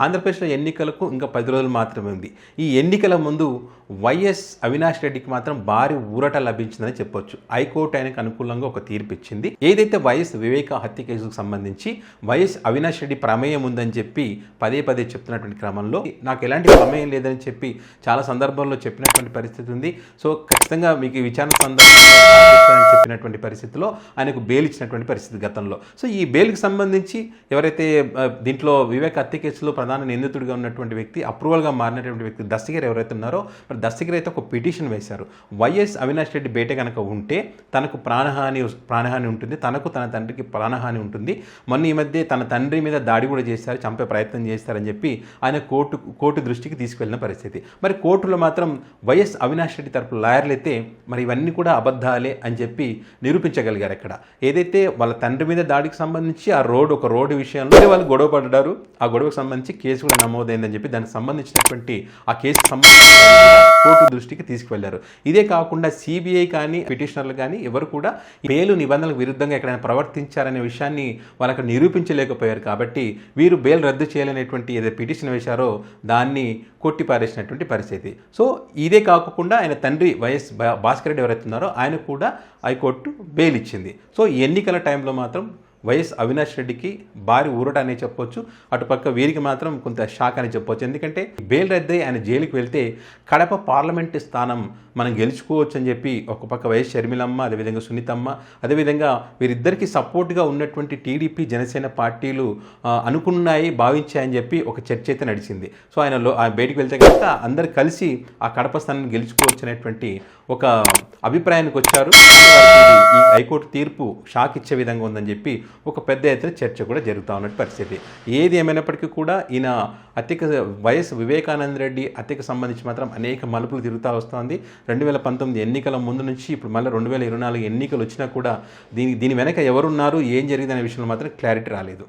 ఆంధ్రప్రదేశ్లో ఎన్నికలకు ఇంకా 10 రోజులు మాత్రమే ఉంది. ఈ ఎన్నికల ముందు వైఎస్ అవినాష్ రెడ్డికి మాత్రం భారీ ఊరట లభించిందని చెప్పొచ్చు. హైకోర్టు ఆయనకు అనుకూలంగా ఒక తీర్పు ఇచ్చింది. ఏదైతే వైఎస్ వివేక హత్య కేసుకు సంబంధించి వైఎస్ అవినాష్ రెడ్డి ప్రమేయం ఉందని చెప్పి పదే పదే చెప్తున్నటువంటి క్రమంలో నాకు ఎలాంటి ప్రమేయం లేదని చెప్పి చాలా సందర్భాల్లో చెప్పినటువంటి పరిస్థితి ఉంది. సో ఖచ్చితంగా మీకు ఈ విచారణ సందర్భంగా చెప్పినటువంటి పరిస్థితిలో ఆయనకు బెయిల్ ఇచ్చినటువంటి పరిస్థితి గతంలో. సో ఈ బెయిల్కి సంబంధించి ఎవరైతే దీంట్లో వివేక హత్య కేసులో ప్రధాన నిందితుడిగా ఉన్నటువంటి వ్యక్తి, అప్రూవల్గా మారినటువంటి వ్యక్తి దస్తగిరి ఎవరైతే ఉన్నారో, మరి దస్తగిరి అయితే ఒక పిటిషన్ వేశారు. వైఎస్ అవినాష్ రెడ్డి బయట కనుక ఉంటే తనకు ప్రాణహాని ఉంటుంది, తనకు తన తండ్రికి ప్రాణహాని ఉంటుంది. మొన్న ఈ మధ్య తన తండ్రి మీద దాడి కూడా చేశారు, చంపే ప్రయత్నం చేస్తారని చెప్పి ఆయన కోర్టు దృష్టికి తీసుకెళ్లిన పరిస్థితి. మరి కోర్టులో మాత్రం వైఎస్ అవినాష్ రెడ్డి తరపు లాయర్లు అయితే మరి ఇవన్నీ కూడా అబద్ధాలే అని చెప్పి నిరూపించగలిగారు. అక్కడ ఏదైతే వాళ్ళ తండ్రి మీద దాడికి సంబంధించి ఒక రోడ్డు విషయంలో వాళ్ళు గొడవ పడ్డారు, ఆ గొడవకు సంబంధించి కేసు కూడా నమోదైందని చెప్పి దానికి సంబంధించినటువంటి ఆ కేసుకు సంబంధించి కోర్టు దృష్టికి తీసుకువెళ్లారు. ఇదే కాకుండా సిబిఐ కానీ పిటిషనర్లు కానీ ఎవరు కూడా బెయిల్ నిబంధనలకు విరుద్ధంగా ఎక్కడైనా ప్రవర్తించారనే విషయాన్ని వాళ్ళకి నిరూపించలేకపోయారు. కాబట్టి వీరు బెయిల్ రద్దు చేయాలనేటువంటి ఏదైతే పిటిషన్ వేశారో దాన్ని కొట్టిపారేసినటువంటి పరిస్థితి. సో ఇదే కాకుండా ఆయన తండ్రి వైఎస్ భాస్కర్ రెడ్డి ఎవరైతే ఉన్నారో ఆయన కూడా హైకోర్టు బెయిల్ ఇచ్చింది. సో ఎన్నికల టైంలో మాత్రం వైఎస్ అవినాష్ రెడ్డికి భారీ ఊరట అనే చెప్పొచ్చు, అటుపక్క వీరికి మాత్రం కొంత షాక్ అని చెప్పొచ్చు. ఎందుకంటే బెయిల్ రద్దయి ఆయన జైలుకి వెళ్తే కడప పార్లమెంటు స్థానం మనం గెలుచుకోవచ్చు అని చెప్పి ఒక పక్క వైఎస్ షర్మిలమ్మ, అదేవిధంగా సునీతమ్మ, అదేవిధంగా వీరిద్దరికీ సపోర్ట్గా ఉన్నటువంటి టీడీపీ జనసేన పార్టీలు అనుకున్నాయి, భావించాయని చెప్పి ఒక చర్చ అయితే నడిచింది. సో ఆయన బయటికి వెళ్తే కనుక అందరు కలిసి ఆ కడప స్థానాన్ని గెలుచుకోవచ్చు అనేటువంటి ఒక అభిప్రాయానికి వచ్చారు. ఈ హైకోర్టు తీర్పు షాక్ ఇచ్చే విధంగా ఉందని చెప్పి ఒక పెద్ద ఎత్తున చర్చ కూడా జరుగుతూ ఉన్నట్టు పరిస్థితి. ఏది ఏమైనప్పటికీ కూడా ఈయన హత్యకు వైఎస్ వివేకానంద రెడ్డి హత్యకు సంబంధించి మాత్రం అనేక మలుపులు తిరుగుతూ వస్తుంది. 2019 ఎన్నికల ముందు నుంచి ఇప్పుడు మళ్ళీ 2024 ఎన్నికలు వచ్చినా కూడా దీని వెనక ఎవరున్నారు, ఏం జరిగిందనే విషయంలో మాత్రం క్లారిటీ రాలేదు.